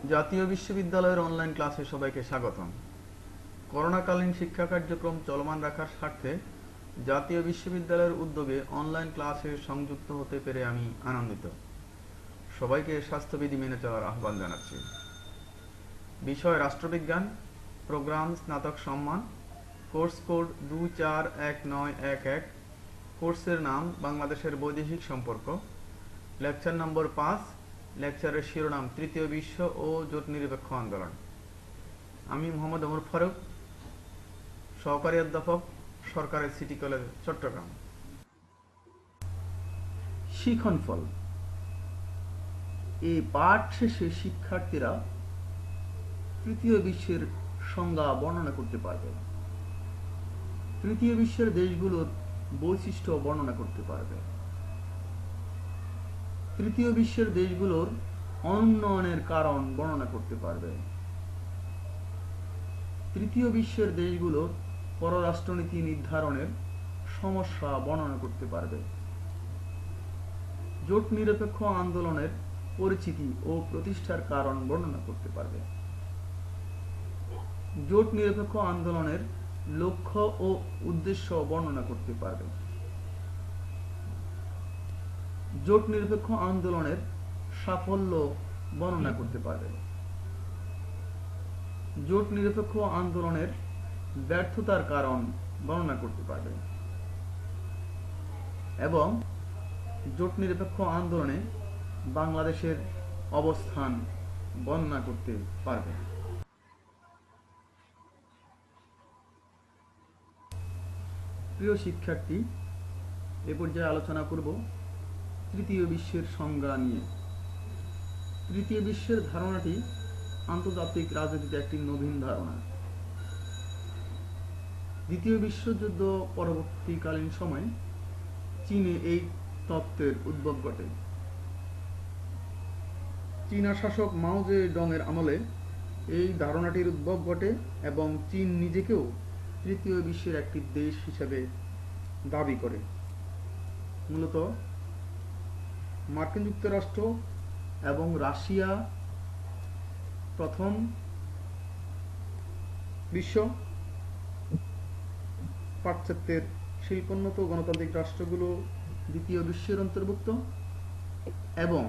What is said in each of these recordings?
জাতীয় বিশ্ববিদ্যালয়ের অনলাইন ক্লাসে সবাইকে স্বাগতম। করোনাকালীন শিক্ষা কার্যক্রম চলমান রাখার স্বার্থে জাতীয় বিশ্ববিদ্যালয়ের উদ্যোগে অনলাইন ক্লাসে সংযুক্ত হতে পেরে আমি আনন্দিত। সবাইকে স্বাস্থ্যবিধি মেনে চলার আহ্বান জানাচ্ছি। বিষয় রাষ্ট্রবিজ্ঞান, প্রোগ্রাম স্নাতক সম্মান, কোর্স কোড 241911, কোর্সের নাম বাংলাদেশের বৈদেশিক সম্পর্ক, লেকচার নম্বর 5, লেকচারের শিরোনাম তৃতীয় বিশ্ব ও জোট নিরপেক্ষ আন্দোলন। আমি মোহাম্মদ ওমর ফারুক, সহকারী অধ্যাপক, সরকারের সিটি কলেজ, চট্টগ্রাম। শিক্ষণফল। এই পাঠ শেষে শিক্ষার্থীরা তৃতীয় বিশ্বের সংজ্ঞা বর্ণনা করতে পারবে, তৃতীয় বিশ্বের দেশগুলোর বৈশিষ্ট্য বর্ণনা করতে পারবে, তৃতীয় বিশ্বের দেশগুলোর অনুন্নয়নের কারণ বর্ণনা করতে পারবে, তৃতীয় বিশ্বের দেশগুলোর পররাষ্ট্রনীতি নির্ধারণের সমস্যা বর্ণনা করতে পারবে, জোট নিরপেক্ষ আন্দোলনের পরিচিতি ও প্রতিষ্ঠার কারণ বর্ণনা করতে পারবে, জোট নিরপেক্ষ আন্দোলনের লক্ষ্য ও উদ্দেশ্য বর্ণনা করতে পারবে, জোট নিরপেক্ষ আন্দোলনের সাফল্য বর্ণনা করতে পারবে, জোট নিরপেক্ষ আন্দোলনের ব্যর্থতার কারণ বর্ণনা করতে পারবে এবং জোট নিরপেক্ষ আন্দোলনে বাংলাদেশের অবস্থান বর্ণনা করতে পারবে। প্রিয় শিক্ষার্থী, এ পর্যায়ে আলোচনা করব তৃতীয় বিশ্বের সংজ্ঞা নিয়ে। তৃতীয় বিশ্বের ধারণাটি আন্তর্জাতিক রাজনীতিতে একটি নবীন ধারণা। দ্বিতীয় বিশ্বযুদ্ধ পরবর্তীকালীন সময়ে চীনে এই তত্ত্বের উদ্ভব ঘটে। চীনা শাসক মাও জে-ডংয়ের আমলে এই ধারণাটির উদ্ভব ঘটে এবং চীন নিজেকেও তৃতীয় বিশ্বের একটি দেশ হিসেবে দাবি করে। মূলত মার্কিন যুক্তরাষ্ট্র এবং রাশিয়া প্রথম বিশ্ব, পাশ্চাত্যের শিল্পোন্নত গণতান্ত্রিক রাষ্ট্রগুলো দ্বিতীয় বিশ্বের অন্তর্ভুক্ত এবং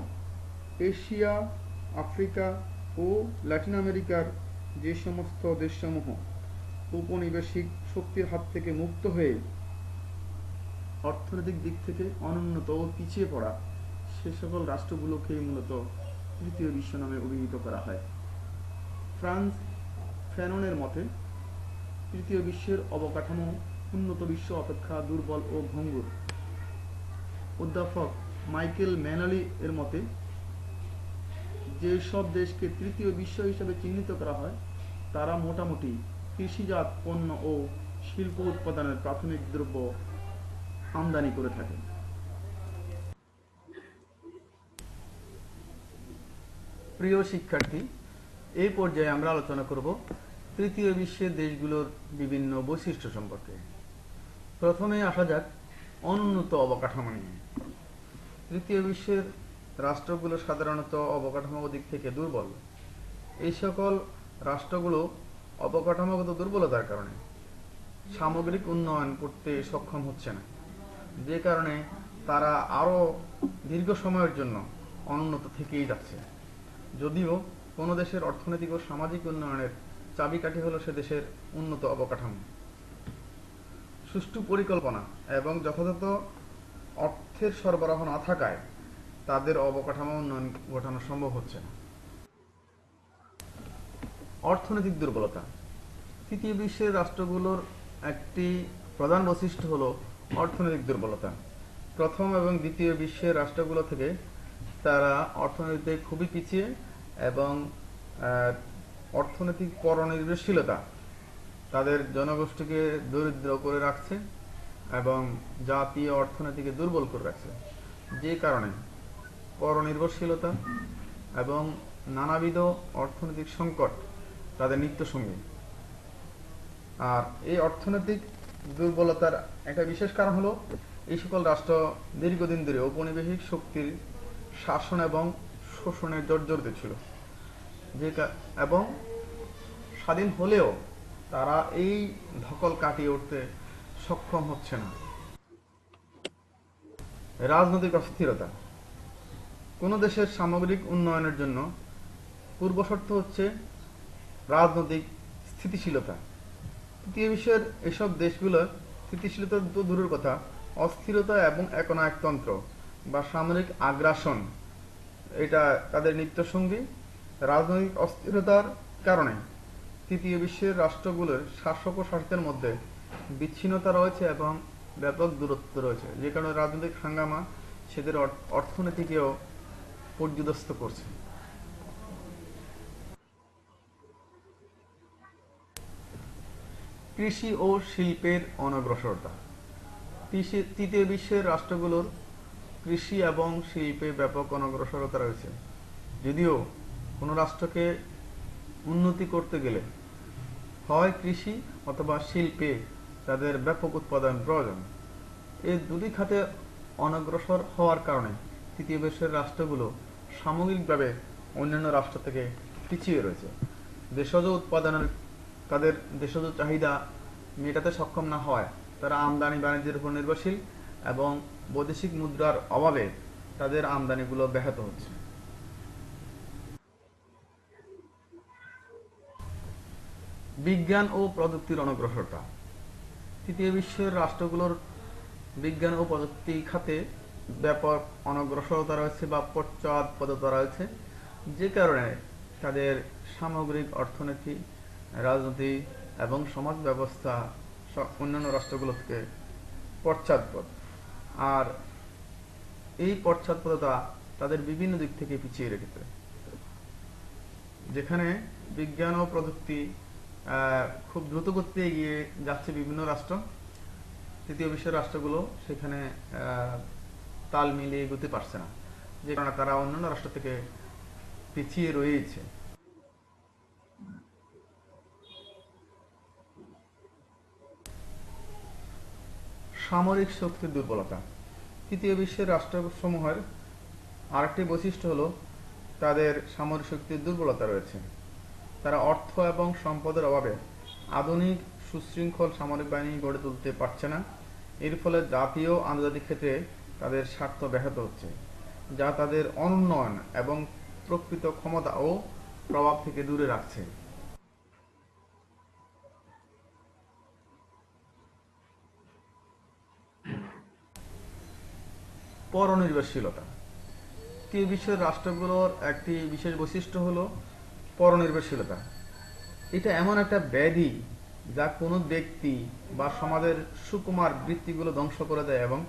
এশিয়া, আফ্রিকা ও ল্যাটিন আমেরিকার যে সমস্ত দেশসমূহ ঔপনিবেশিক শক্তির হাত থেকে মুক্ত হয়ে অর্থনৈতিক দিক থেকে অনুন্নত ও পিছিয়ে পড়া, সে সকল রাষ্ট্রগুলোকেই মূলত তৃতীয় বিশ্ব নামে অভিহিত করা হয়। ফ্রান্স ফ্যাননের মতে তৃতীয় বিশ্বের অবকাঠামো উন্নত বিশ্ব অপেক্ষা দুর্বল ও ভঙ্গুর। অধ্যাপক মাইকেল ম্যানালি এর মতে যে সব দেশকে তৃতীয় বিশ্ব হিসেবে চিহ্নিত করা হয় তারা মোটামুটি কৃষিজাত পণ্য ও শিল্প উৎপাদনের প্রাথমিক দ্রব্য আমদানি করে থাকে। প্রিয় শিক্ষার্থী, এই পর্যায়ে আমরা আলোচনা করব তৃতীয় বিশ্বের দেশগুলোর বিভিন্ন বৈশিষ্ট্য সম্পর্কে। প্রথমে আসা যাক অনুন্নত অবকাঠামো নিয়ে। তৃতীয় বিশ্বের রাষ্ট্রগুলো সাধারণত অবকাঠামোগত দিক থেকে দুর্বল। এই সকল রাষ্ট্রগুলো অবকাঠামোগত দুর্বলতার কারণে সামগ্রিক উন্নয়ন করতে সক্ষম হচ্ছে না, যে কারণে তারা আরও দীর্ঘ সময়ের জন্য অনুন্নত থেকেই যাচ্ছে। যদিও কোনো দেশের অর্থনৈতিক ও সামাজিক উন্নয়নের চাবিকাঠি হলো সে দেশের উন্নত অবকাঠামো। সুষ্ঠু পরিকল্পনা এবং যথাযথ অর্থের সরবরাহ না থাকায় তাদের অবকাঠামো উন্নয়ন ঘটানো সম্ভব হচ্ছে না। অর্থনৈতিক দুর্বলতা। তৃতীয় বিশ্বের রাষ্ট্রগুলোর একটি প্রধান বৈশিষ্ট্য হলো অর্থনৈতিক দুর্বলতা। প্রথম এবং দ্বিতীয় বিশ্বের রাষ্ট্রগুলো থেকে তারা অর্থনীতিতে খুবই পিছিয়ে এবং অর্থনৈতিক পরনির্ভরশীলতা তাদের জনগোষ্ঠীকে দরিদ্র করে রাখছে এবং জাতীয় অর্থনীতিকে দুর্বল করে রাখছে, যে কারণে পরনির্ভরশীলতা এবং নানাবিধ অর্থনৈতিক সংকট তাদের নিত্যসঙ্গী। আর এই অর্থনৈতিক দুর্বলতার একটা বিশেষ কারণ হলো এই সকল রাষ্ট্র দীর্ঘদিন ধরে ঔপনিবেশিক শক্তির শাসন এবং শোষণের জর্জরিত ছিল। এবং স্বাধীন হলেও তারা এই ধকল কাটিয়ে উঠতে সক্ষম হচ্ছে না। রাজনৈতিক অস্থিরতা। কোনো দেশের সামগ্রিক উন্নয়নের জন্য পূর্বশর্ত হচ্ছে রাজনৈতিক স্থিতিশীলতা। তৃতীয় বিশ্বের এসব দেশগুলোর স্থিতিশীলতা তো দূরের কথা, অস্থিরতা এবং একনায়কতন্ত্র বা সামরিক আগ্রাসন এটা তাদের নিত্যসঙ্গী। রাজনৈতিক অস্থিরতার কারণে তৃতীয় বিশ্বের রাষ্ট্রগুলোর শাসক ও শাসিতের মধ্যে বিচ্ছিন্নতা রয়েছে এবং ব্যাপক দূরত্ব রয়েছে, যে কারণে রাজনৈতিক হাঙ্গামা সেদের অর্থনীতিকেও পর্যুদস্ত করছে। কৃষি ও শিল্পের অনগ্রসরতা। তৃতীয় বিশ্বের রাষ্ট্রগুলোর কৃষি এবং শিল্পে ব্যাপক অনগ্রসরতা রয়েছে। যদিও কোনো রাষ্ট্রকে উন্নতি করতে গেলে হয় কৃষি অথবা শিল্পে তাদের ব্যাপক উৎপাদন প্রয়োজন। এই দুটি খাতে অনগ্রসর হওয়ার কারণে তৃতীয় বিশ্বের রাষ্ট্রগুলো সামগ্রিকভাবে অন্যান্য রাষ্ট্র থেকে পিছিয়ে রয়েছে। দেশজ উৎপাদনের তাদের দেশজ চাহিদা মেটাতে সক্ষম না হওয়ায় তারা আমদানি বাণিজ্যের উপর নির্ভরশীল এবং বৈদেশিক মুদ্রার অভাবে তাদের আমদানিগুলো ব্যাহত হচ্ছে। বিজ্ঞান ও প্রযুক্তির অনগ্রসরতা। তৃতীয় বিশ্বের রাষ্ট্রগুলোর বিজ্ঞান ও প্রযুক্তি খাতে ব্যাপক অনগ্রসরতা রয়েছে বা পশ্চাৎপদতা রয়েছে, যে কারণে তাদের সামগ্রিক অর্থনীতি, রাজনীতি এবং সমাজ ব্যবস্থা অন্যান্য রাষ্ট্রগুলো থেকে পশ্চাৎপদ। আর এই পশ্চাৎপদতা তাদের বিভিন্ন দিক থেকে পিছিয়ে রেখেছে। যেখানে বিজ্ঞান ও প্রযুক্তি খুব দ্রুত গতিতে এগিয়ে যাচ্ছে বিভিন্ন রাষ্ট্র, তৃতীয় বিশ্বের রাষ্ট্রগুলো সেখানে তাল মিলিয়ে এগোতে পারছে না, যে কারণে তারা অন্যান্য রাষ্ট্র থেকে পিছিয়ে রয়েছে। সামরিক শক্তির দুর্বলতা। তৃতীয় বিশ্বের রাষ্ট্রসমূহের আরেকটি বৈশিষ্ট্য হলো তাদের সামরিক শক্তির দুর্বলতা রয়েছে। তারা অর্থ এবং সম্পদের অভাবে আধুনিক সুশৃঙ্খল সামরিক বাহিনী গড়ে তুলতে পারছে না। এর ফলে জাতীয় আন্তর্জাতিক ক্ষেত্রে তাদের স্বার্থ ব্যাহত হচ্ছে, যা তাদের অনুন্নয়ন এবং প্রকৃত ক্ষমতা ও প্রভাব থেকে দূরে রাখছে। পরনির্ভরশীলতা। তৃতীয় বিশ্বের রাষ্ট্রগুলোর একটি বিশেষ বৈশিষ্ট্য হলো পরনির্ভরশীলতা। এটা এমন একটা ব্যাধি যা কোনো ব্যক্তি বা সমাজের সুকুমার বৃত্তিগুলো ধ্বংস করে দেয় এবং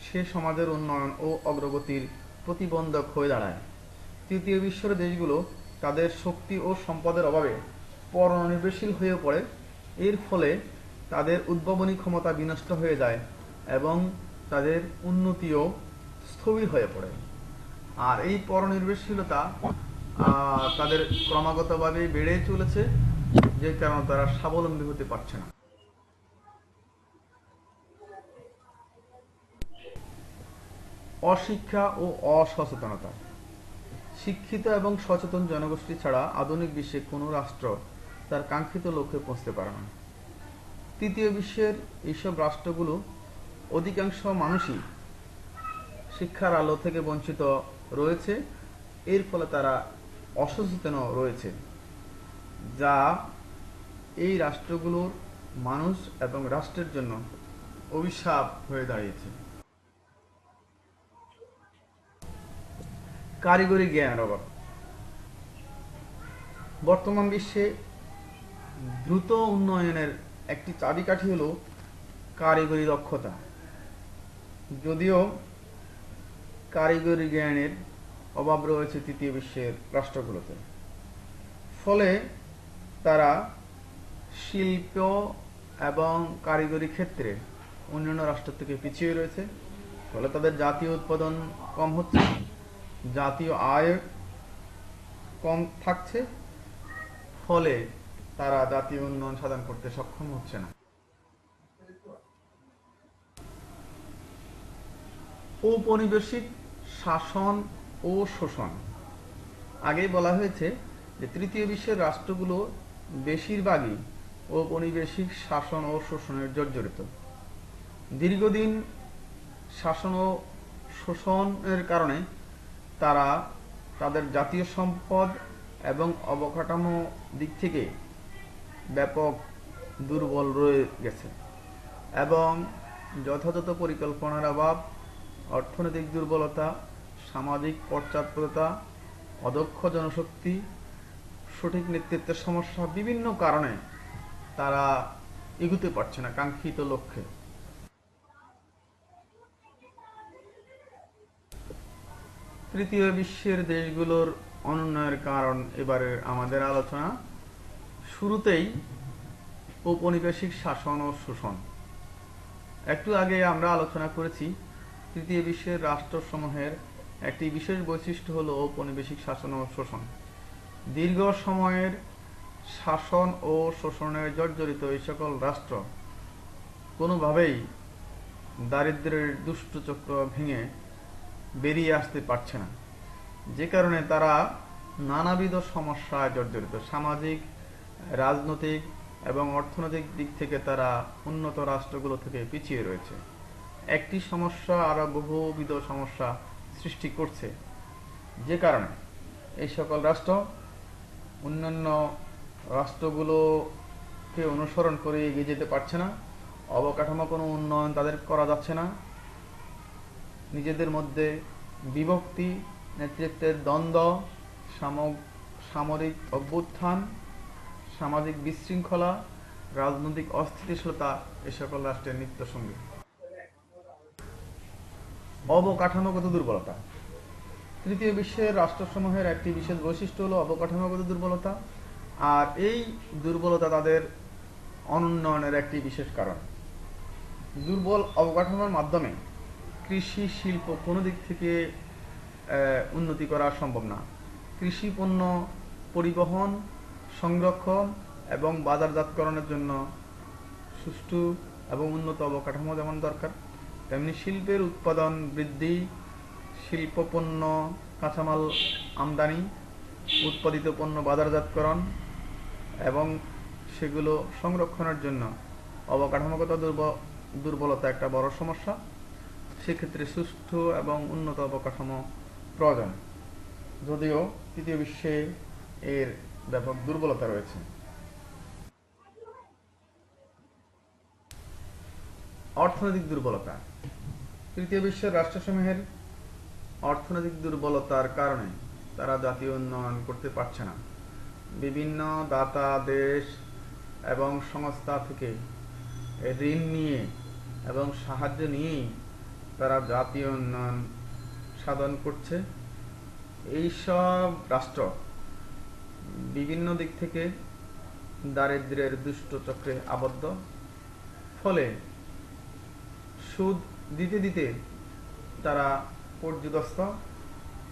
সে সমাজের উন্নয়ন ও অগ্রগতির প্রতিবন্ধক হয়ে দাঁড়ায়। তৃতীয় বিশ্বের দেশগুলো তাদের শক্তি ও সম্পদের অভাবে পরনির্ভরশীল হয়ে পড়ে। এর ফলে তাদের উদ্ভাবনী ক্ষমতা বিনষ্ট হয়ে যায় এবং তাদের উন্নতিও স্থবির হয়ে পড়ে। আর এই পরনির্ভরশীলতা তাদের ক্রমাগতভাবে বেড়ে চলেছে, যে কারণে তারা স্বাবলম্বী হতে পারছে না। অশিক্ষা ও অসচেতনতা। শিক্ষিত এবং সচেতন জনগোষ্ঠী ছাড়া আধুনিক বিশ্বে কোনো রাষ্ট্র তার কাঙ্ক্ষিত লক্ষ্যে পৌঁছতে পারে না। তৃতীয় বিশ্বের এইসব রাষ্ট্রগুলো অধিকাংশ মানুষই শিক্ষার আলো থেকে বঞ্চিত রয়েছে। এর ফলে তারা অসচেতন রয়েছে, যা এই রাষ্ট্রগুলোর মানুষ এবং রাষ্ট্রের জন্য অভিশাপ হয়ে দাঁড়িয়েছে। কারিগরি জ্ঞানের অভাব। বর্তমান বিশ্বে দ্রুত উন্নয়নের একটি চাবিকাঠি হলো কারিগরি দক্ষতা। যদিও কারিগরি জ্ঞানের অভাব রয়েছে তৃতীয় বিশ্বের রাষ্ট্রগুলোতে, ফলে তারা শিল্প এবং কারিগরি ক্ষেত্রে অন্যান্য রাষ্ট্র থেকে পিছিয়ে রয়েছে। ফলে তাদের জাতীয় উৎপাদন কম হচ্ছে, জাতীয় আয় কম থাকছে, ফলে তারা জাতীয় উন্নয়ন সাধন করতে সক্ষম হচ্ছে না। ঔপনিবেশিক শাসন ও শোষণ। আগেই বলা হয়েছে যে তৃতীয় বিশ্বের রাষ্ট্রগুলো বেশিরভাগই ঔপনিবেশিক শাসন ও শোষণের জর্জরিত। দীর্ঘদিন শাসন ও শোষণের কারণে তারা তাদের জাতীয় সম্পদ এবং অবকাঠামো দিক থেকে ব্যাপক দুর্বল রয়ে গেছে এবং যথাযথ পরিকল্পনার অভাব, অর্থনৈতিক দুর্বলতা, সামাজিক পশ্চাৎপদতা, অদক্ষ জনশক্তি, সঠিক নেতৃত্বের সমস্যা, বিভিন্ন কারণে তারা এগুতে পারছে না কাঙ্ক্ষিত লক্ষ্যে। তৃতীয় বিশ্বের দেশগুলোর অনুন্নয়নের কারণ এবারে আমাদের আলোচনা। শুরুতেই ঔপনিবেশিক শাসন ও শোষণ। একটু আগে আমরা আলোচনা করেছি তৃতীয় বিশ্বের রাষ্ট্রসমূহের একটি বিশেষ বৈশিষ্ট্য হলো ঔপনিবেশিক শাসন ও শোষণ। দীর্ঘ সময়ের শাসন ও শোষণের জর্জরিত এই সকল রাষ্ট্র কোনোভাবেই দারিদ্র্যের দুষ্ট চক্র ভেঙে বেরিয়ে আসতে পারছে না, যে কারণে তারা নানাবিধ সমস্যায় জর্জরিত। সামাজিক, রাজনৈতিক এবং অর্থনৈতিক দিক থেকে তারা উন্নত রাষ্ট্রগুলো থেকে পিছিয়ে রয়েছে। একটি সমস্যা আরো বহুবিধ সমস্যা সৃষ্টি করছে, যে কারণে এই সকল রাষ্ট্র অন্যান্য রাষ্ট্রগুলোকে অনুসরণ করে এগিয়ে যেতে পারছে না। অবকাঠামো কোনো উন্নয়ন তাদের করা যাচ্ছে না। নিজেদের মধ্যে বিভক্তি, নেতৃত্বের দ্বন্দ্ব, সামরিক অভ্যুত্থান, সামাজিক বিশৃঙ্খলা, রাজনৈতিক অস্থিতিশীলতা এ সকল রাষ্ট্রের নিত্যসঙ্গী। অবকাঠামোগত দুর্বলতা। তৃতীয় বিশ্বের রাষ্ট্রসমূহের একটি বিশেষ বৈশিষ্ট্য হলো অবকাঠামোগত দুর্বলতা, আর এই দুর্বলতা তাদের অনুন্নয়নের একটি বিশেষ কারণ। দুর্বল অবকাঠামোর মাধ্যমে কৃষি, শিল্প কোনো দিক থেকে উন্নতি করা সম্ভব না। কৃষি পণ্য পরিবহন, সংরক্ষণ এবং বাজারজাতকরণের জন্য সুষ্ঠু এবং উন্নত অবকাঠামো যেমন দরকার, তেমনি শিল্পের উৎপাদন বৃদ্ধি, শিল্প পণ্য কাঁচামাল আমদানি, উৎপাদিত পণ্য বাজারজাতকরণ এবং সেগুলো সংরক্ষণের জন্য অবকাঠামোগত দুর্বলতা একটা বড় সমস্যা। সেক্ষেত্রে সুষ্ঠু এবং উন্নত অবকাঠামো প্রয়োজন, যদিও তৃতীয় বিশ্বে এর ব্যাপক দুর্বলতা রয়েছে। অর্থনৈতিক দুর্বলতা। তৃতীয় বিশ্বের রাষ্ট্রসমূহের অর্থনৈতিক দুর্বলতার কারণে তারা জাতীয় উন্নয়ন করতে পারছে না। বিভিন্ন দাতা দেশ এবং সংস্থা থেকে ঋণ নিয়ে এবং সাহায্য নিয়েই তারা জাতীয় উন্নয়ন সাধন করছে। এইসব রাষ্ট্র বিভিন্ন দিক থেকে দারিদ্র্যের দুষ্ট চক্রে আবদ্ধ, ফলে সুদ দিতে দিতে তারা পর্যুদস্ত,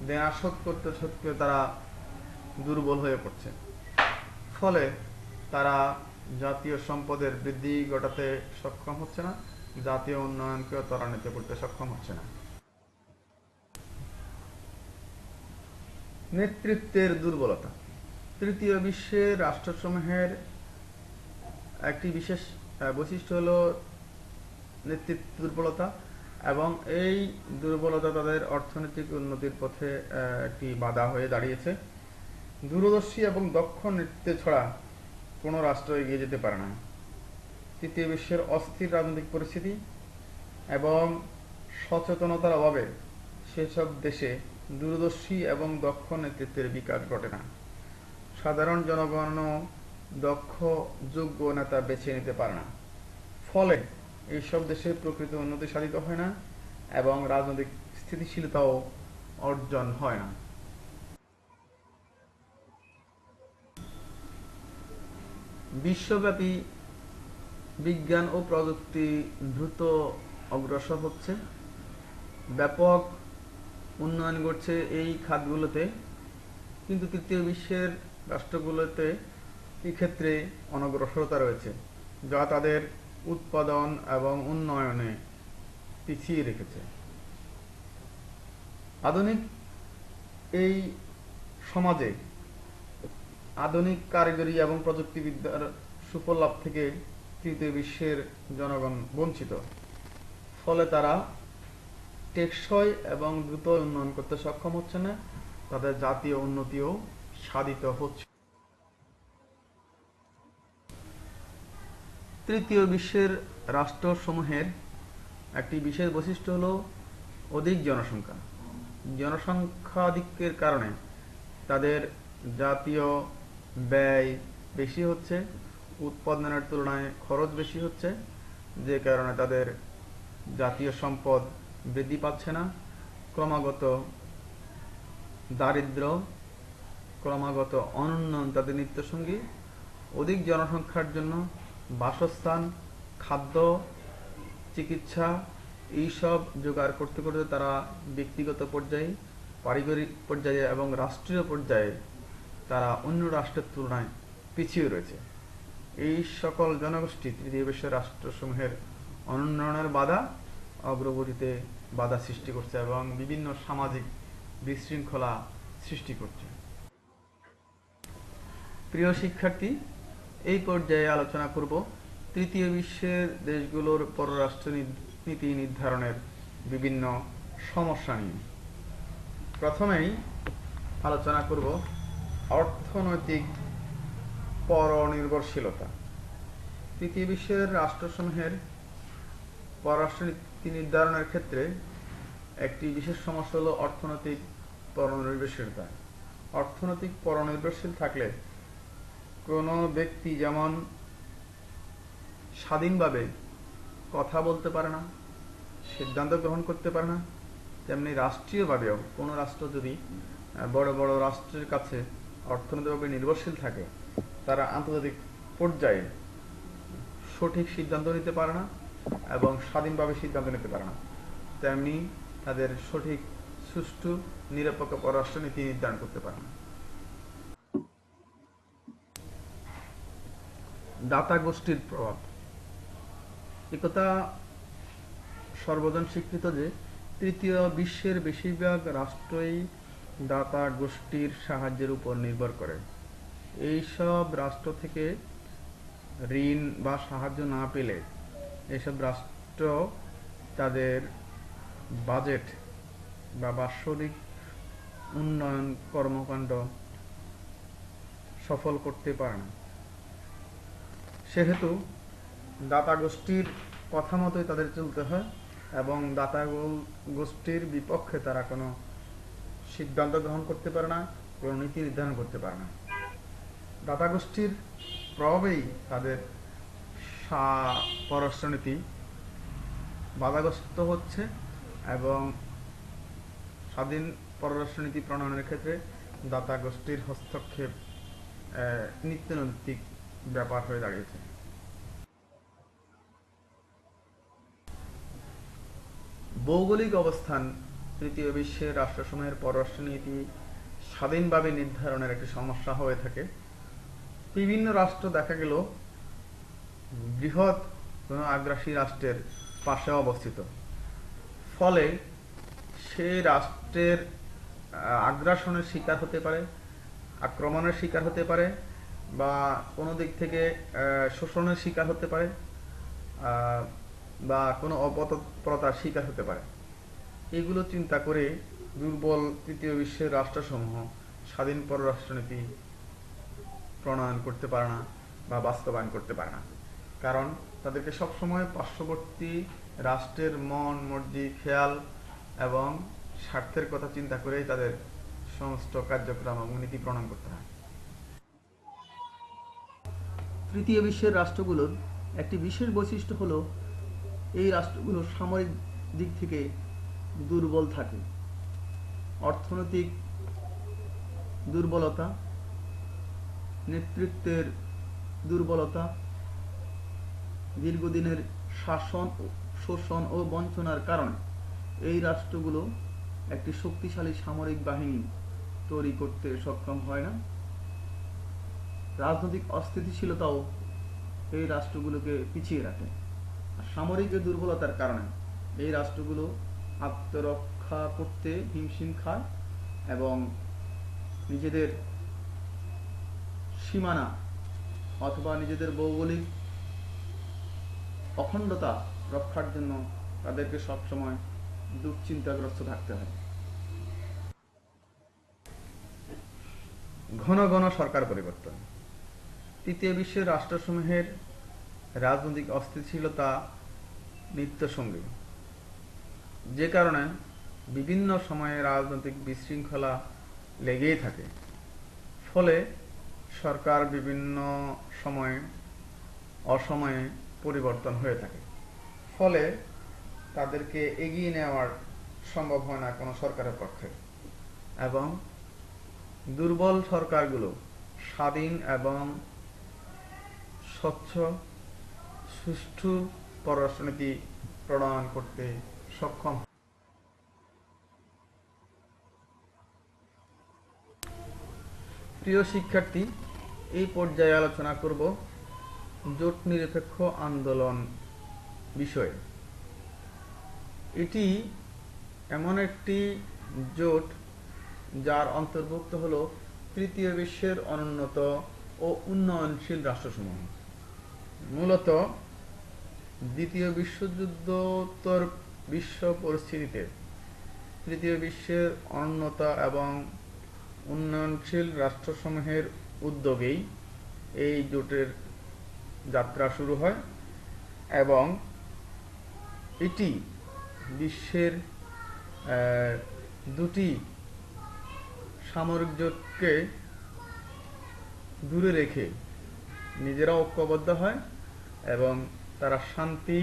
দেনা শোধ করতে করতে তারা দুর্বল হয়ে পড়ছে। ফলে তারা জাতীয় সম্পদের বৃদ্ধি ঘটাতে সক্ষম হচ্ছে না, জাতীয় উন্নয়নকেও ত্বরান্বিত করতে সক্ষম হচ্ছে না। নেতৃত্বের দুর্বলতা। তৃতীয় বিশ্বের রাষ্ট্রসমূহের একটি বিশেষ বৈশিষ্ট্য হলো নেতৃত্ব দুর্বলতা, এবং এই দুর্বলতা তাদের অর্থনৈতিক উন্নতির পথে একটি বাধা হয়ে দাঁড়িয়েছে। দূরদর্শী এবং দক্ষ নেতৃত্ব ছাড়া কোনো রাষ্ট্র এগিয়ে যেতে পারে না। তৃতীয় বিশ্বের অস্থির রাজনৈতিক পরিস্থিতি এবং সচেতনতার অভাবে সেসব দেশে দূরদর্শী এবং দক্ষ নেতৃত্বের বিকাশ ঘটে না। সাধারণ জনগণও দক্ষ যোগ্য নেতা বেছে নিতে পারে না। ফলে এইসব দেশে প্রকৃত উন্নতি সাধিত হয় না এবং রাজনৈতিক স্থিতিশীলতাও অর্জন হয় না। বিশ্বব্যাপী বিজ্ঞান ও প্রযুক্তি দ্রুত অগ্রসর হচ্ছে, ব্যাপক উন্নয়ন ঘটছে এই খাতগুলোতে, কিন্তু তৃতীয় বিশ্বের রাষ্ট্রগুলোতে এই ক্ষেত্রে অনগ্রসরতা রয়েছে, যা তাদের উৎপাদন এবং উন্নয়নে পিছিয়ে রেখেছে। আধুনিক এই সমাজে আধুনিক কারিগরি এবং প্রযুক্তিবিদ্যার সুফল লাভ থেকে তৃতীয় বিশ্বের জনগণ বঞ্চিত। ফলে তারা টেকসই এবং দ্রুত উন্নয়ন করতে সক্ষম হচ্ছে না, তাদের জাতীয় উন্নতিও সাধিত হচ্ছে। তৃতীয় বিশ্বের রাষ্ট্রসমূহের একটি বিশেষ বৈশিষ্ট্য হলো অধিক জনসংখ্যা। জনসংখ্যাধিক্যের কারণে তাদের জাতীয় ব্যয় বেশি হচ্ছে, উৎপাদনের তুলনায় খরচ বেশি হচ্ছে, যে কারণে তাদের জাতীয় সম্পদ বৃদ্ধি পাচ্ছে না। ক্রমাগত দারিদ্র্য, ক্রমাগত অনুন্নয়ন তাদের নিত্যসঙ্গী। অধিক জনসংখ্যার জন্য বাসস্থান, খাদ্য, চিকিৎসা এইসব জোগাড় করতে করতে তারা ব্যক্তিগত পর্যায়ে, পারিবারিক পর্যায়ে এবং রাষ্ট্রীয় পর্যায়ে তারা অন্য রাষ্ট্রের তুলনায় পিছিয়ে রয়েছে। এই সকল জনগোষ্ঠী তৃতীয় বিশ্বের রাষ্ট্রসমূহের অনুন্নয়নের বাধা, অগ্রগতিতে বাধা সৃষ্টি করছে এবং বিভিন্ন সামাজিক বিশৃঙ্খলা সৃষ্টি করছে। প্রিয় শিক্ষার্থী, এই পর্যায়ে আলোচনা করব তৃতীয় বিশ্বের দেশগুলোর পররাষ্ট্র নীতি নির্ধারণের বিভিন্ন সমস্যা নিয়ে। প্রথমেই আলোচনা করব অর্থনৈতিক পরনির্ভরশীলতা। তৃতীয় বিশ্বের রাষ্ট্রসমূহের পররাষ্ট্র নীতি নির্ধারণের ক্ষেত্রে একটি বিশেষ সমস্যা হলো অর্থনৈতিক পরনির্ভরশীলতা। অর্থনৈতিক পরনির্ভরশীল থাকলে কোনো ব্যক্তি যেমন স্বাধীনভাবে কথা বলতে পারে না, সিদ্ধান্ত গ্রহণ করতে পারে না, তেমনি রাষ্ট্রীয়ভাবেও কোনো রাষ্ট্র যদি বড় বড় রাষ্ট্রের কাছে অর্থনৈতিকভাবে নির্ভরশীল থাকে, তারা আন্তর্জাতিক পর্যায়ে সঠিক সিদ্ধান্ত নিতে পারে না এবং স্বাধীনভাবে সিদ্ধান্ত নিতে পারে না। তেমনি তাদের সঠিক, সুষ্ঠু, নিরপেক্ষ পররাষ্ট্র নীতি নির্ধারণ করতে পারে না। দাতা গোষ্ঠীর প্রভাব। একথা সর্বজন স্বীকৃত যে তৃতীয় বিশ্বের বেশিরভাগ রাষ্ট্রই দাতা গোষ্ঠীর সাহায্যের উপর নির্ভর করে। এইসব রাষ্ট্র থেকে ঋণ বা সাহায্য না পেলে এইসব রাষ্ট্র তাদের বাজেট বা বাৎসরিক উন্নয়ন কর্মকাণ্ড সফল করতে পারে না। সেহেতু দাতা গোষ্ঠীর কথা মতোই তাদের চলতে হয় এবং দাতা গোষ্ঠীর বিপক্ষে তারা কোনো সিদ্ধান্ত গ্রহণ করতে পারে না, কোনো নীতি নির্ধারণ করতে পারে না। দাতা গোষ্ঠীর প্রভাবেই তাদের পররাষ্ট্রনীতি বাধাগ্রস্ত হচ্ছে এবং স্বাধীন পররাষ্ট্রনীতি প্রণয়নের ক্ষেত্রে দাতা গোষ্ঠীর হস্তক্ষেপ নিত্যনৈতিক ব্যাপার হয়ে দাঁড়িয়েছে। ভৌগোলিক অবস্থান তৃতীয় বিশ্বের রাষ্ট্রসমূহের পররাষ্ট্রনীতি স্বাধীনভাবে নির্ধারণের একটি সমস্যা হয়ে থাকে। বিভিন্ন রাষ্ট্র দেখা গেল বৃহৎ কোনো আগ্রাসী রাষ্ট্রের পাশে অবস্থিত, ফলে সেই রাষ্ট্রের আগ্রাসনের শিকার হতে পারে, আক্রমণের শিকার হতে পারে বা কোনো দিক থেকে শোষণের শিকার হতে পারে বা কোনো অপতৎপরতার শিকার হতে পারে। এগুলো চিন্তা করে দুর্বল তৃতীয় বিশ্বের রাষ্ট্রসমূহ স্বাধীন পররাষ্ট্রনীতি প্রণয়ন করতে পারে না বা বাস্তবায়ন করতে পারে না, কারণ তাদেরকে সবসময় পার্শ্ববর্তী রাষ্ট্রের মন মর্জি, খেয়াল এবং স্বার্থের কথা চিন্তা করেই তাদের সমস্ত কার্যক্রম এবং নীতি প্রণয়ন করতে হয়। তৃতীয় বিশ্বের রাষ্ট্রগুলোর একটি বিশেষ বৈশিষ্ট্য হলো এই রাষ্ট্রগুলো সামরিক দিক থেকে দুর্বল থাকে। অর্থনৈতিক দুর্বলতা, নেতৃত্বের দুর্বলতা, দীর্ঘদিনের শাসন, শোষণ ও বঞ্চনার কারণে এই রাষ্ট্রগুলো একটি শক্তিশালী সামরিক বাহিনী তৈরি করতে সক্ষম হয় না। রাজনৈতিক অস্থিতিশীলতাও এই রাষ্ট্রগুলোকে পিছিয়ে রাখে। আর সামরিক দুর্বলতার কারণে এই রাষ্ট্রগুলো আত্মরক্ষা করতে হিমশিম খায় এবং নিজেদের সীমানা অথবা নিজেদের ভৌগোলিক অখণ্ডতা রক্ষার জন্য তাদেরকে সবসময় দুশ্চিন্তাগ্রস্ত থাকতে হয়। ঘন ঘন সরকার পরিবর্তন। তৃতীয় বিশ্বের রাষ্ট্রসমূহের রাজনৈতিক অস্থিতিশীলতা নিত্যসঙ্গী, যে কারণে বিভিন্ন সময়ে রাজনৈতিক বিশৃঙ্খলা লেগেই থাকে। ফলে সরকার বিভিন্ন সময়ে অসময়ে পরিবর্তন হয়ে থাকে। ফলে তাদেরকে এগিয়ে নেওয়ার সম্ভব হয় না কোনো সরকারের পক্ষে, এবং দুর্বল সরকারগুলো স্বাধীন এবং স্বচ্ছ সুষ্ঠু পররাষ্ট্রনীতি প্রণয়ন করতে সক্ষম। প্রিয় শিক্ষার্থী, এই পর্যায়ে আলোচনা করব জোট নিরপেক্ষ আন্দোলন বিষয়ে। এটি এমন একটি জোট যার অন্তর্ভুক্ত হলো তৃতীয় বিশ্বের অনুন্নত ও উন্নয়নশীল রাষ্ট্রসমূহ। মূলত দ্বিতীয় বিশ্বযুদ্ধোত্তর বিশ্ব পরিস্থিতিতে তৃতীয় বিশ্বের অনুন্নত এবং উন্নয়নশীল রাষ্ট্রসমূহের উদ্যোগেই এই জোটের যাত্রা শুরু হয়, এবং এটি বিশ্বের দুটি সামরিক জোটকে দূরে রেখে নিজেরা ঐক্যবদ্ধ হয় এবং তারা শান্তি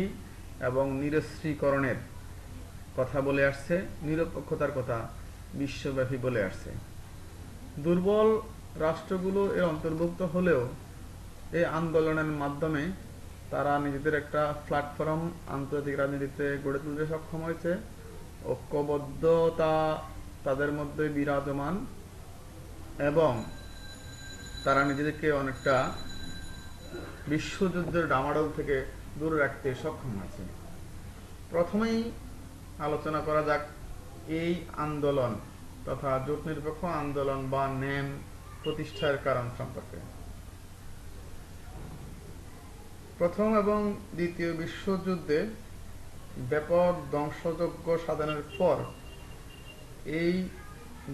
এবং নিরস্ত্রীকরণের কথা বলে আসছে, নিরপেক্ষতার কথা বিশ্বব্যাপী বলে আসছে। দুর্বল রাষ্ট্রগুলো এর অন্তর্ভুক্ত হলেও এই আন্দোলনের মাধ্যমে তারা নিজেদের একটা প্ল্যাটফর্ম আন্তর্জাতিক রাজনীতিতে গড়ে তুলতে সক্ষম হয়েছে। ঐক্যবদ্ধতা তাদের মধ্যে বিরাজমান এবং তারা নিজেদেরকে অনেকটা বিশ্বযুদ্ধের ডামাডোল থেকে দূরে রাখতে সক্ষম হয়েছে। প্রথমেই আলোচনা করা যাক এই আন্দোলন তথা জোট নিরপেক্ষ আন্দোলন বা ন্যাম প্রতিষ্ঠার কারণ সম্পর্কে। প্রথম এবং দ্বিতীয় বিশ্বযুদ্ধে ব্যাপক ধ্বংসযজ্ঞ সাধনের পর এই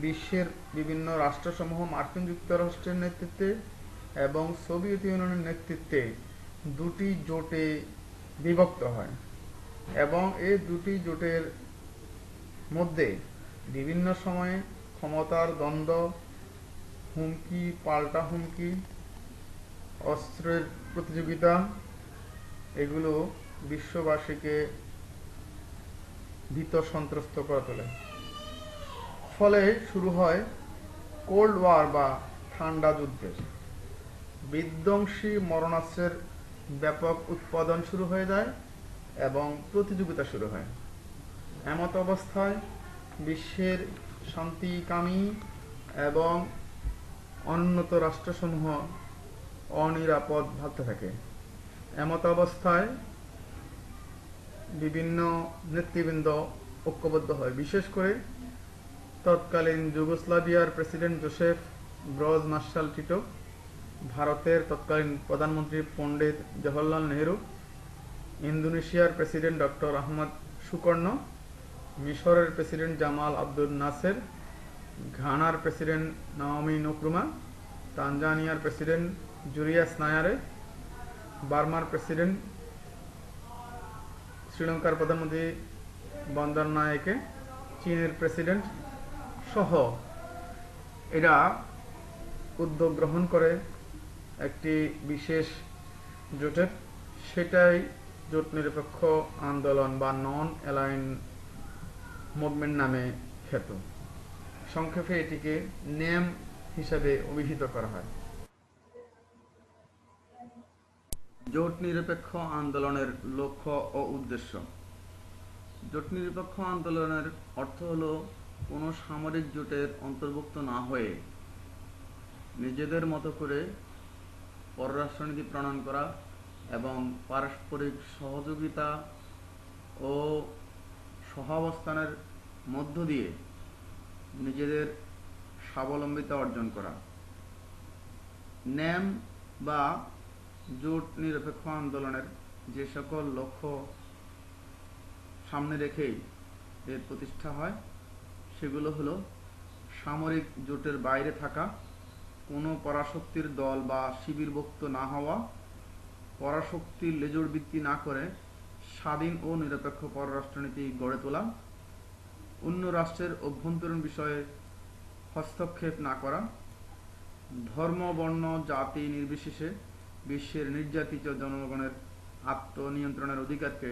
বিশ্বের বিভিন্ন রাষ্ট্রসমূহ মার্কিন যুক্তরাষ্ট্রের নেতৃত্বে এবং সোভিয়েত ইউনিয়নের নেতৃত্বে দুটি জোটে বিভক্ত হয়, এবং এই দুটি জোটের মধ্যে বিভিন্ন সময়ে ক্ষমতার দ্বন্দ্ব, হুমকি পাল্টা হুমকি, অস্ত্রের প্রতিযোগিতা, এগুলো বিশ্ববাসীকে ভীত সন্ত্রস্ত করে তোলে। ফলে শুরু হয় কোল্ড ওয়ার বা ঠান্ডা যুদ্ধের। বিধ্বংসী মরণাস্ত্রের ব্যাপক উৎপাদন শুরু হয়ে যায় এবং প্রতিযোগিতা শুরু হয়। এমত অবস্থায় বিশ্বের শান্তিকামী এবং অনুন্নত রাষ্ট্রসমূহ অনিরাপদ ভাবতে থাকে। এমত অবস্থায় বিভিন্ন নেতৃবৃন্দ ঐক্যবদ্ধ হয়। বিশেষ করে তৎকালীন যুগোস্লাভিয়ার president Joseph Broz marshal Tito, ভারতের তৎকালীন প্রধানমন্ত্রী পণ্ডিত জওহরলাল নেহরু, ইন্দোনেশিয়ার প্রেসিডেন্ট ডক্টর আহমদ সুকর্ণ, মিশরের প্রেসিডেন্ট জামাল আব্দুল নাসের, ঘানার প্রেসিডেন্ট নাওমি নক্রুমা, তানজানিয়ার প্রেসিডেন্ট জুলিয়াস নায়ারে, বার্মার প্রেসিডেন্ট, শ্রীলঙ্কার প্রধানমন্ত্রী বন্দর নায়েকে, চীনের প্রেসিডেন্ট সহ এরা উদ্যোগ গ্রহণ করে একটি বিশেষ জোটের, সেটাই জোট নিরপেক্ষ আন্দোলন বা নন অ্যালাইন মুভমেন্ট নামে খ্যাত। সংক্ষেপে এটিকে ন্যাম হিসাবে অভিহিত করা হয়। জোট নিরপেক্ষ আন্দোলনের লক্ষ্য ও উদ্দেশ্য। জোট নিরপেক্ষ আন্দোলনের অর্থ হল কোনো সামরিক জোটের অন্তর্ভুক্ত না হয়ে নিজেদের মতো করে পররাষ্ট্রনীতি প্রণয়ন করা এবং পারস্পরিক সহযোগিতা ও সহাবস্থানের মধ্য দিয়ে নিজেদের স্বাবলম্বিতা অর্জন করা। ন্যাম বা জোট নিরপেক্ষ আন্দোলনের যে সকল লক্ষ্য সামনে রেখেই এর প্রতিষ্ঠা হয় সেগুলো হলো সামরিক জোটের বাইরে থাকা, কোনো পরাশক্তির দল বা শিবিরভুক্ত না হওয়া, পরাশক্তির লেজুড় ভিত্তি না করে স্বাধীন ও নিরপেক্ষ পররাষ্ট্রনীতি গড়ে তোলা, অন্য রাষ্ট্রের অভ্যন্তরীণ বিষয়ে হস্তক্ষেপ না করা, ধর্ম বর্ণ জাতি নির্বিশেষে বিশ্বের নির্যাতিত জনগণের আত্মনিয়ন্ত্রণের অধিকারকে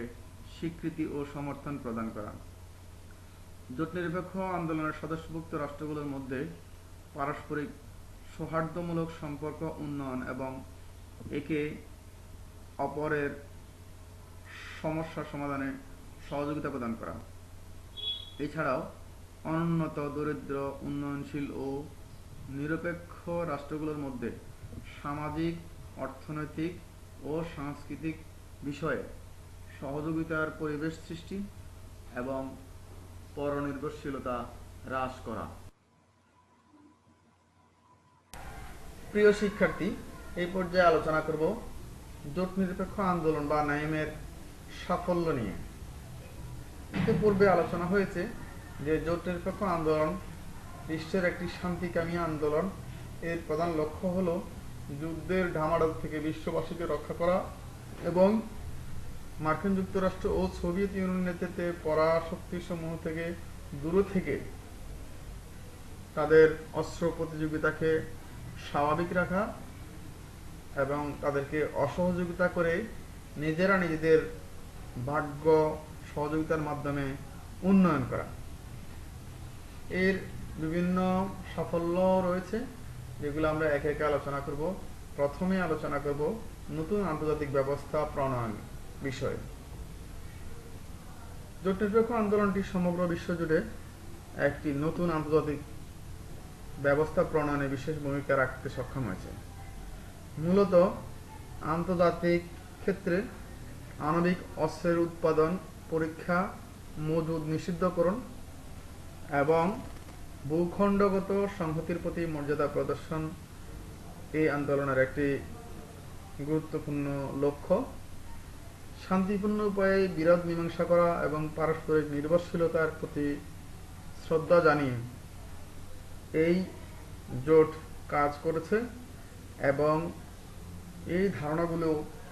স্বীকৃতি ও সমর্থন প্রদান করা। জোট নিরপেক্ষ আন্দোলনের সদস্যভুক্ত রাষ্ট্রগুলোর মধ্যে পারস্পরিক সৌহার্দ্যমূলক সম্পর্ক উন্নয়ন এবং একে অপরের সমস্যা সমাধানে সহযোগিতা প্রদান করা। এছাড়াও অনুন্নত, দরিদ্র, উন্নয়নশীল ও নিরপেক্ষ রাষ্ট্রগুলোর মধ্যে সামাজিক, অর্থনৈতিক ও সাংস্কৃতিক বিষয়ে সহযোগিতার পরিবেশ সৃষ্টি এবং পরনির্ভরশীলতা হ্রাস করা। প্রিয় শিক্ষার্থী, এই পর্যায়ে আলোচনা করব জোট নিরপেক্ষ আন্দোলন বা নাইমের সাফল্য নিয়ে। ইতিপূর্বে আলোচনা হয়েছে যে জোট নিরপেক্ষ আন্দোলন বিশ্বের একটি শান্তিকামী আন্দোলন। এর প্রধান লক্ষ্য হলো যুদ্ধের ঢামাডোল থেকে বিশ্ববাসীকে রক্ষা করা এবং মার্কিন যুক্তরাষ্ট্র ও সোভিয়েত ইউনিয়নের নেতৃত্বে পরাশক্তিসমূহ থেকে দূরে থেকে তাদের অস্ত্র প্রতিযোগিতাকে স্বাভাবিক রাখা এবং তাদেরকে অসহযোগিতা করে নিজেরা নিজেদের ভাগ্য সহযোগিতার মাধ্যমে উন্নয়ন করা। এর বিভিন্ন সাফল্য রয়েছে যেগুলো আমরা একে একে আলোচনা করব। প্রথমে আলোচনা করব নতুন আন্তর্জাতিক ব্যবস্থা প্রণয়ন বিষয়ে। জোট নিরপেক্ষ আন্দোলনটি সমগ্র বিশ্ব জুড়ে একটি নতুন আন্তর্জাতিক ব্যবস্থা প্রণয়নে বিশেষ ভূমিকা রাখতে সক্ষম হয়েছে। মূলত আন্তর্জাতিক ক্ষেত্রে আণবিক অস্ত্রের উৎপাদন, পরীক্ষা, মজুদ নিষিদ্ধকরণ এবং ভূখণ্ডগত সংহতির প্রতি মর্যাদা প্রদর্শন এই আন্দোলনের একটি গুরুত্বপূর্ণ লক্ষ্য। শান্তিপূর্ণ উপায়ে বিরোধ মীমাংসা করা এবং পারস্পরিক নির্ভরশীলতার প্রতি শ্রদ্ধা জানিয়ে এই জোট কাজ করেছে এবং এই ধারণাগুলো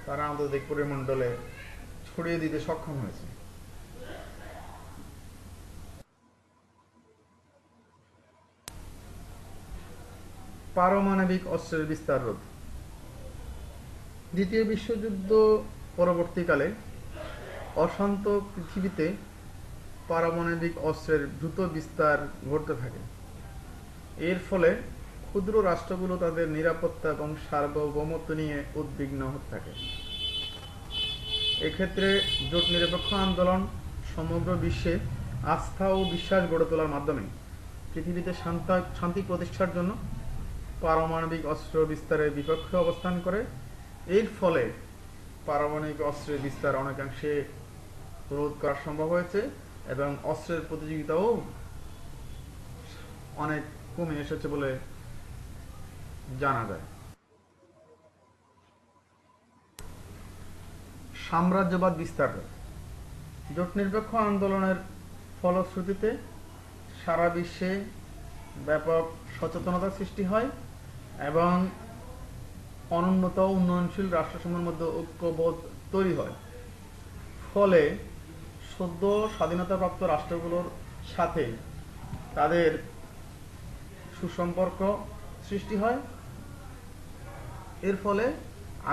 তারা আন্তর্জাতিক পরিমণ্ডলে ছড়িয়ে দিতে সক্ষম হয়েছে। পারমাণবিক অস্ত্রের বিস্তার রোধ। দ্বিতীয় বিশ্বযুদ্ধ পরবর্তীকালে অশান্ত পৃথিবীতে পারমাণবিক অস্ত্রের দ্রুত বিস্তার ঘটতে থাকে। এর ফলে ক্ষুদ্র রাষ্ট্রগুলো তাদের নিরাপত্তা এবং সার্বভৌমত্ব নিয়ে উদ্বিগ্ন হতে থাকে। এক্ষেত্রে জোট নিরপেক্ষ আন্দোলন সমগ্র বিশ্বে আস্থা ও বিশ্বাস গড়ে তোলার মাধ্যমে পৃথিবীতে শান্তি প্রতিষ্ঠার জন্য পারমাণবিক অস্ত্র বিস্তারের বিপক্ষে অবস্থান করে। এর ফলে পারমাণবিক অস্ত্রের বিস্তার অনেকাংশে রোধ করা সম্ভব হয়েছে এবং অস্ত্রের প্রতিযোগিতাও অনেক কমে এসেছে বলে জানা যায়। সাম্রাজ্যবাদ বিস্তার। জোট নিরপেক্ষ আন্দোলনের ফলশ্রুতিতে সারা বিশ্বে ব্যাপক সচেতনতা সৃষ্টি হয় এবং অনুন্নত উন্নয়নশীল রাষ্ট্রসমূহের মধ্যে ঐক্যবোধ তৈরি হয়। ফলে সদ্য স্বাধীনতাপ্রাপ্ত রাষ্ট্রগুলোর সাথে তাদের সুসম্পর্ক সৃষ্টি হয়। এর ফলে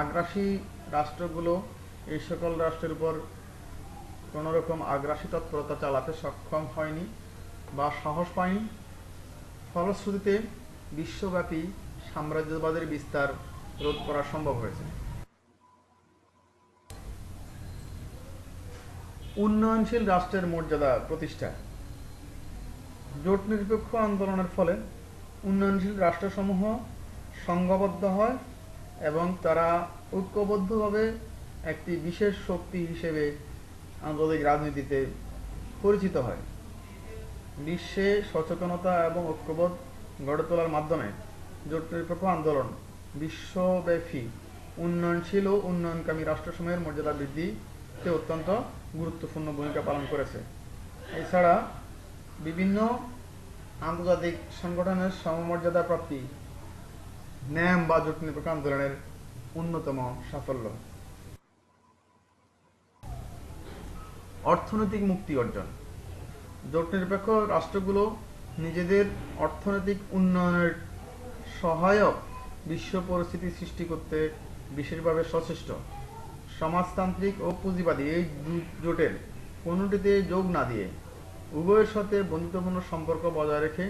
আগ্রাসী রাষ্ট্রগুলো এই সকল রাষ্ট্রের উপর কোনো রকম আগ্রাসী তৎপরতা চালাতে সক্ষম হয়নি বা সাহস পায়নি। ফলশ্রুতিতে বিশ্বব্যাপী সাম্রাজ্যবাদের বিস্তার রোধ করা সম্ভব হয়েছে। উন্নয়নশীল রাষ্ট্রের মর্যাদা প্রতিষ্ঠা। জোট নিরপেক্ষ আন্দোলনের ফলে উন্নয়নশীল রাষ্ট্রসমূহ সংঘবদ্ধ হয় এবং তারা ঐক্যবদ্ধভাবে একটি বিশেষ শক্তি হিসেবে আন্তর্জাতিক রাজনীতিতে পরিচিত হয়। বিশ্বে সচেতনতা এবং ঐক্যবোধ গড়ে তোলার মাধ্যমে জোট নিরপেক্ষ আন্দোলন বিশ্বব্যাপী উন্নয়নশীল ও উন্নয়নকামী রাষ্ট্রসমূহের মর্যাদা বৃদ্ধিতে অত্যন্ত গুরুত্বপূর্ণ ভূমিকা পালন করেছে। এছাড়া বিভিন্ন আন্তর্জাতিক সংগঠনের সমমর্যাদা প্রাপ্তি ন্যাম বা জোট নিরপেক্ষ আন্দোলনের অন্যতম সাফল্য। অর্থনৈতিক মুক্তি অর্জন। জোট নিরপেক্ষ রাষ্ট্রগুলো নিজেদের অর্থনৈতিক উন্নয়নের সহায়ক বিশ্ব পরিস্থিতি সৃষ্টি করতে বিশেষভাবে সচেষ্ট। সমাজতান্ত্রিক ও পুঁজিবাদী এই জোটের কোনোটিতে যোগ না দিয়ে উভয়ের সাথে বন্ধুত্বপূর্ণ সম্পর্ক বজায় রেখে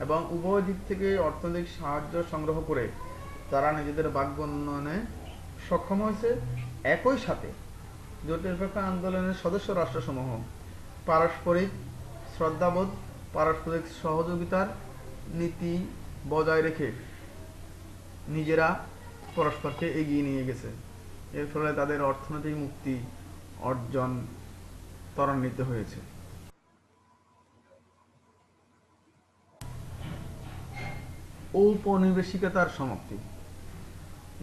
এবং উভয় দিক থেকে অর্থনৈতিক সাহায্য সংগ্রহ করে তারা নিজেদের ভাগ্য উন্নয়নে সক্ষম হয়েছে। একই সাথে জোট নিরপেক্ষ আন্দোলনের সদস্য রাষ্ট্রসমূহ পারস্পরিক শ্রদ্ধাবোধ, পারস্পরিক সহযোগিতার নীতি বজায় রেখে নিজেরা পরস্পরকে এগিয়ে নিয়ে গেছে। এর ফলে তাদের অর্থনৈতিক মুক্তি অর্জন ত্বরান্বিত হয়েছে। ঔপনিবেশিকতার সমাপ্তি।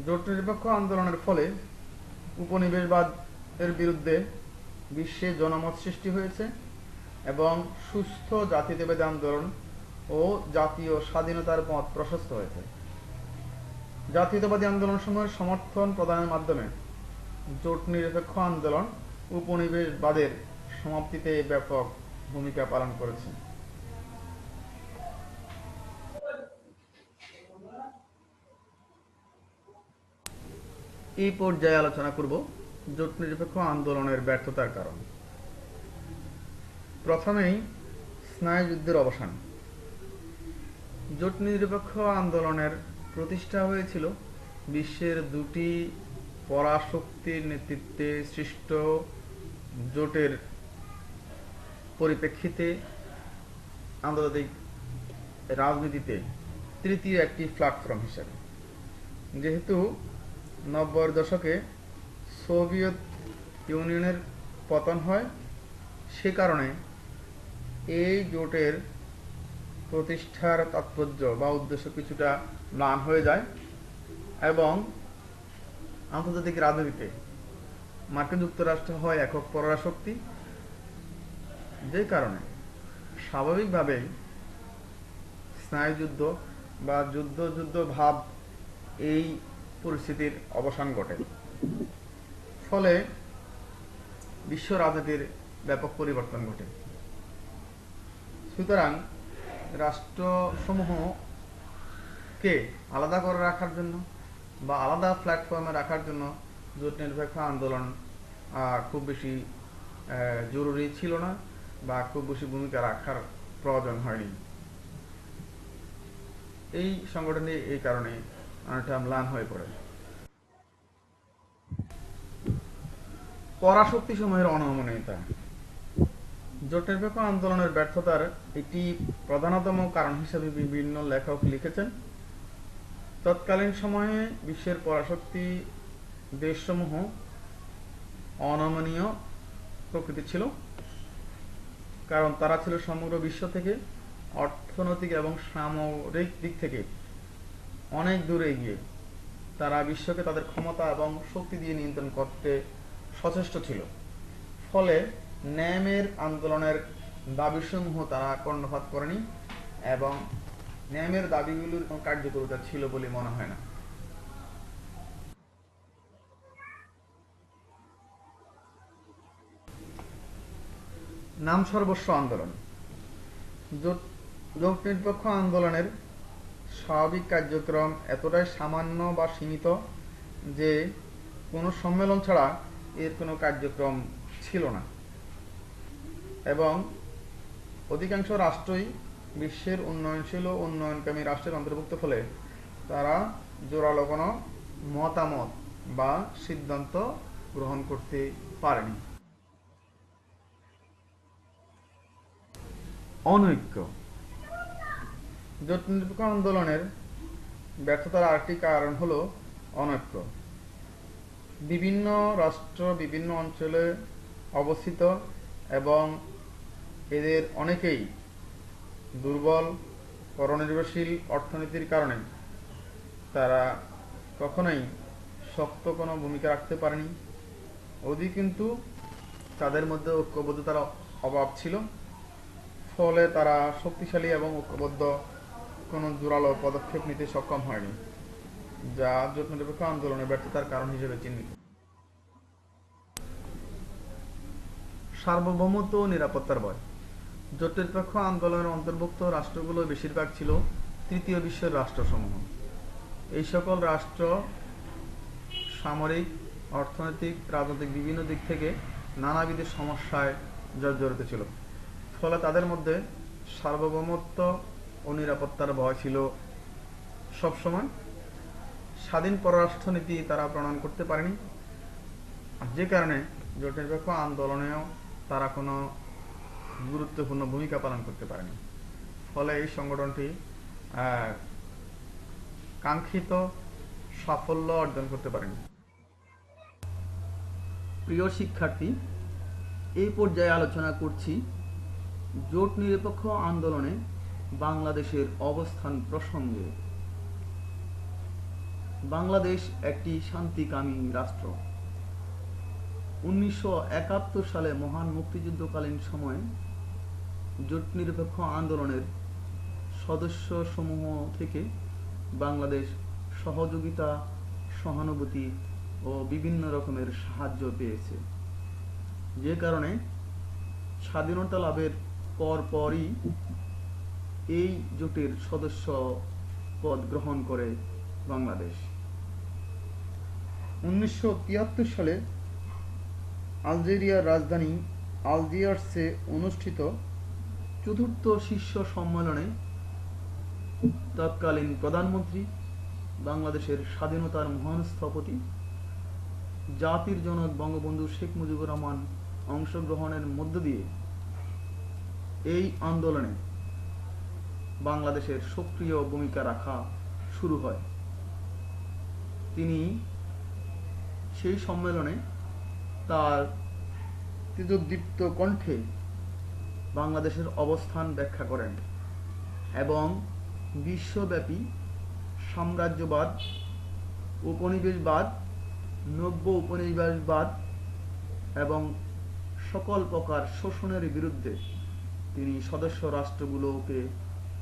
জোট নিরপেক্ষ আন্দোলনের ফলে উপনিবেশবাদ এর বিরুদ্ধে বিশ্বে জনমত সৃষ্টি হয়েছে এবং সুস্থ জাতীয়তাবাদী আন্দোলন ও জাতীয় স্বাধীনতার পথ প্রশস্ত হয়েছে। জাতীয়তাবাদী আন্দোলনসমূহের সমর্থন প্রদানের মাধ্যমে জোট নিরপেক্ষ আন্দোলন উপনিবেশবাদের সমাপ্তিতে ব্যাপক ভূমিকা পালন করেছে। এই পর্যায়ে আলোচনা করব জোট নিরপেক্ষ আন্দোলনের ব্যর্থতার কারণ। প্রথমেই স্নায়ুযুদ্ধের অবসান। জোট নিরপেক্ষ আন্দোলনের প্রতিষ্ঠা হয়েছিল বিশ্বের দুটি পরাশক্তির নেতৃত্বে সৃষ্ট জোটের পরিপ্রেক্ষিতে আন্তর্জাতিক রাজনীতিতে তৃতীয় একটি প্ল্যাটফর্ম হিসেবে। যেহেতু 90-এর দশকে সোভিয়েত ইউনিয়নের পতন হয়, সে কারণে এই জোটের প্রতিষ্ঠার তাৎপর্য বা উদ্দেশ্য কিছুটা ম্লান হয়ে যায় এবং আন্তর্জাতিক রাজনীতিতে মার্কিন যুক্তরাষ্ট্র হয় একক পরাশক্তি, যে কারণে স্বাভাবিকভাবেই স্নায়ুযুদ্ধ বা যুদ্ধ ভাব এই পরিস্থিতির অবসান ঘটে। ফলে বিশ্ব রাজনীতির ব্যাপক পরিবর্তন ঘটে। সুতরাং রাষ্ট্রসমূহকে আলাদা করে রাখার জন্য বা আলাদা প্ল্যাটফর্মে রাখার জন্য জোট নিরপেক্ষ আন্দোলন খুব বেশি জরুরি ছিল না বা খুব বেশি ভূমিকা রাখার প্রয়োজন হয়নি। এই সংগঠনটি এই কারণে অনেকটা ম্লান হয়ে পড়ে। পরাশক্তি সমূহের অনমনীয়তা। জোট নিরপেক্ষ আন্দোলনের ব্যর্থতার একটি প্রধানতম কারণ হিসেবে বিভিন্ন লেখক লিখেছেন, তৎকালীন সময়ে বিশ্বের পরাশক্তি দেশসমূহ অনমনীয় প্রকৃতি ছিল, কারণ তারা ছিল সমগ্র বিশ্ব থেকে অর্থনৈতিক এবং সামরিক দিক থেকে অনেক দূরে এগিয়ে। তারা বিশ্বকে তাদের ক্ষমতা এবং শক্তি দিয়ে নিয়ন্ত্রণ করতে সচেষ্ট ছিল। ফলে ন্যামের আন্দোলনের দাবিসমূহ তারা কর্ণপাত করেনি এবং ন্যামের দাবিগুলোর কার্যকারিতা ছিল বলে মনে হয় না। নাম সর্বস্ব আন্দোলন। জোট নিরপেক্ষ আন্দোলনের স্বাভাবিক কার্যক্রম এতটাই সামান্য বা সীমিত যে কোনো সম্মেলন ছাড়া এর কোনো কার্যক্রম ছিল না এবং অধিকাংশ রাষ্ট্রই বিশ্বের উন্নয়নশীল ও উন্নয়নকামী রাষ্ট্রের অন্তর্ভুক্ত, ফলে তারা জোরালো কোনো মতামত বা সিদ্ধান্ত গ্রহণ করতে পারেনি। অনৈক্য। জোট নিরপেক্ষ আন্দোলনের ব্যর্থতার আরেকটি কারণ হল অনৈক্য। বিভিন্ন রাষ্ট্র বিভিন্ন অঞ্চলে অবস্থিত এবং এদের অনেকেই দুর্বল পরনির্ভরশীল অর্থনীতির কারণে তারা কখনোই শক্ত কোনো ভূমিকা রাখতে পারেনি। ওদিকে কিন্তু তাদের মধ্যে ঐক্যবদ্ধতার অভাব ছিল, ফলে তারা শক্তিশালী এবং ঐক্যবদ্ধ কোনো জোরালো পদক্ষেপ নিতে সক্ষম হয়নি, যা জোট নিরপেক্ষ আন্দোলনের ব্যর্থতার কারণ হিসেবে চিহ্নিত। সার্বভৌমত্ব ও নিরাপত্তার ভয়। জোট নিরপেক্ষ আন্দোলনের অন্তর্ভুক্ত রাষ্ট্রগুলো বেশিরভাগ ছিল তৃতীয় বিশ্বের রাষ্ট্রসমূহ। এই সকল রাষ্ট্র সামরিক, অর্থনৈতিক, রাজনৈতিক বিভিন্ন দিক থেকে নানাবিধ সমস্যায় জর্জরিত ছিল, ফলে তাদের মধ্যে সার্বভৌমত্ব ও নিরাপত্তার ভয় ছিল সবসময়। স্বাধীন পররাষ্ট্রনীতি তারা প্রণয়ন করতে পারেনি, যে কারণে জোট নিরপেক্ষ আন্দোলনেও তারা কোনো গুরুত্বপূর্ণ ভূমিকা পালন করতে পারেনি। ফলে এই সংগঠনটি কাঙ্ক্ষিত সাফল্য অর্জন করতে পারেনি। প্রিয় শিক্ষার্থী, এই পর্যায়ে আলোচনা করছি জোট নিরপেক্ষ আন্দোলনে বাংলাদেশের অবস্থান প্রসঙ্গে। বাংলাদেশ একটি শান্তিকামী রাষ্ট্র। 1971 সালে মহান মুক্তিযুদ্ধকালীন সময়ে জোট নিরপেক্ষ আন্দোলনের সদস্য সমূহ থেকে বাংলাদেশ সহযোগিতা, সহানুভূতি ও বিভিন্ন রকমের সাহায্য পেয়েছে, যে কারণে স্বাধীনতা লাভের পরপরই এই জোটের সদস্য পদ গ্রহণ করে বাংলাদেশ। 1973 সালে আলজেরিয়ার রাজধানী আলজিয়ার্সে অনুষ্ঠিত চতুর্থ শীর্ষ সম্মেলনে তৎকালীন প্রধানমন্ত্রী, বাংলাদেশের স্বাধীনতার মহান স্থপতি, জাতির জনক বঙ্গবন্ধু শেখ মুজিবুর রহমান অংশগ্রহণের মধ্য দিয়ে এই আন্দোলনে বাংলাদেশের সক্রিয় ভূমিকা রাখা শুরু হয়। তিনি সেই সম্মেলনে তার তেজোদ্দীপ্ত কণ্ঠে বাংলাদেশের অবস্থান ব্যাখ্যা করেন এবং বিশ্বব্যাপী সাম্রাজ্যবাদ, উপনিবেশবাদ, নব্য উপনিবেশবাদ এবং সকল প্রকার শোষণের বিরুদ্ধে তিনি সদস্য রাষ্ট্রগুলোকে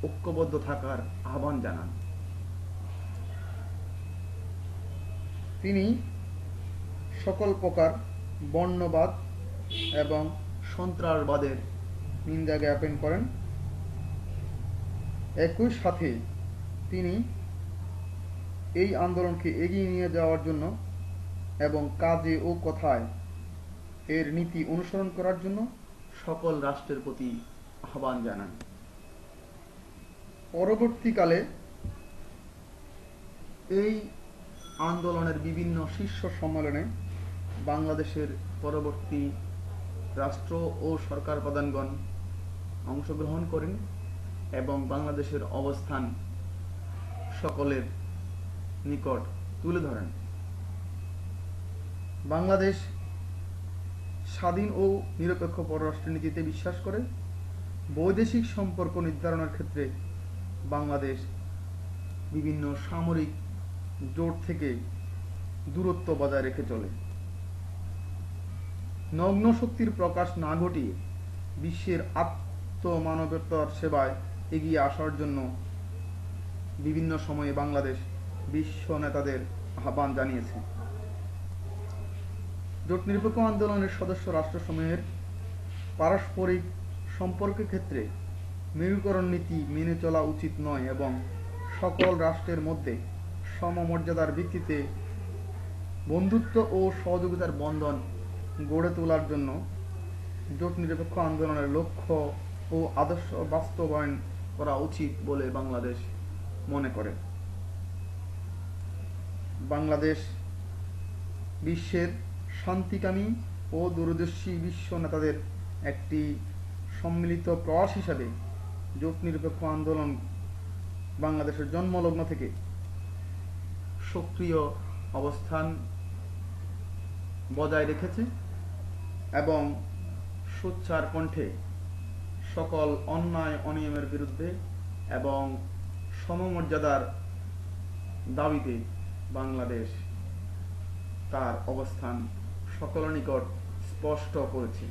ঐক্যবদ্ধ থাকার আহ্বান জানান। তিনি সকল প্রকার বর্ণবাদ এবং সন্ত্রাসবাদের নিন্দা জ্ঞাপন করেন। একই সাথে তিনি এই আন্দোলনকে এগিয়ে নিয়ে যাওয়ার জন্য এবং কাজে ও কথায় এর নীতি অনুসরণ করার জন্য সকল রাষ্ট্রের প্রতি আহ্বান জানান। পরবর্তীকালে এই আন্দোলনের বিভিন্ন শীর্ষ সম্মেলনে বাংলাদেশের পরবর্তী রাষ্ট্র ও সরকার প্রধানগণ অংশগ্রহণ করেন এবং বাংলাদেশের অবস্থান সকলের নিকট তুলে ধরেন। বাংলাদেশ স্বাধীন ও নিরপেক্ষ পররাষ্ট্রনীতিতে বিশ্বাস করে। বৈদেশিক সম্পর্ক নির্ধারণের ক্ষেত্রে বাংলাদেশ বিভিন্ন সামরিক জোট থেকে দূরত্ব বজায় রেখে চলে। নগ্ন শক্তির প্রকাশ না ঘটিয়ে বিশ্বের আত্মমানবতার সেবায় এগিয়ে আসার জন্য বিভিন্ন সময়ে বাংলাদেশ বিশ্ব নেতাদের আহ্বান জানিয়েছে। জোট নিরপেক্ষ আন্দোলনের সদস্য রাষ্ট্রসমূহের পারস্পরিক সম্পর্কের ক্ষেত্রে মেরুকরণ নীতি মেনে চলা উচিত নয় এবং সকল রাষ্ট্রের মধ্যে সমমর্যাদার ভিত্তিতে বন্ধুত্ব ও সহযোগিতার বন্ধন গড়ে তোলার জন্য জোট নিরপেক্ষ আন্দোলনের লক্ষ্য ও আদর্শ বাস্তবায়ন করা উচিত বলে বাংলাদেশ মনে করে। বাংলাদেশ বিশ্বের শান্তিকামী ও দূরদর্শী বিশ্ব নেতাদের একটি সম্মিলিত প্রয়াস হিসাবে জোট নিরপেক্ষ আন্দোলন বাংলাদেশের জন্মলগ্ন থেকে সক্রিয় অবস্থান বজায় রেখেছে এবং সোচ্চার কণ্ঠে সকল অন্যায় অনিয়মের বিরুদ্ধে এবং সমমর্যাদার দাবিতে বাংলাদেশ তার অবস্থান সকলের নিকট স্পষ্ট করেছে।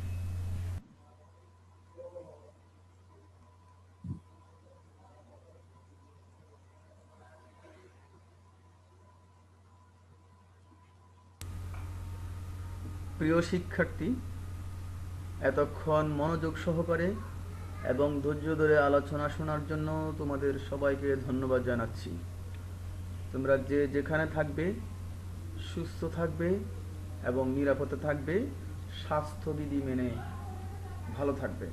প্রিয় শিক্ষার্থী, এতক্ষণ মনোযোগ সহকারে এবং ধৈর্য ধরে আলোচনা শোনার জন্য তোমাদের সবাইকে ধন্যবাদ জানাচ্ছি। তোমরা যে যেখানে থাকবে সুস্থ থাকবে এবং নিরাপদে থাকবে, স্বাস্থ্যবিধি মেনে ভালো থাকবে।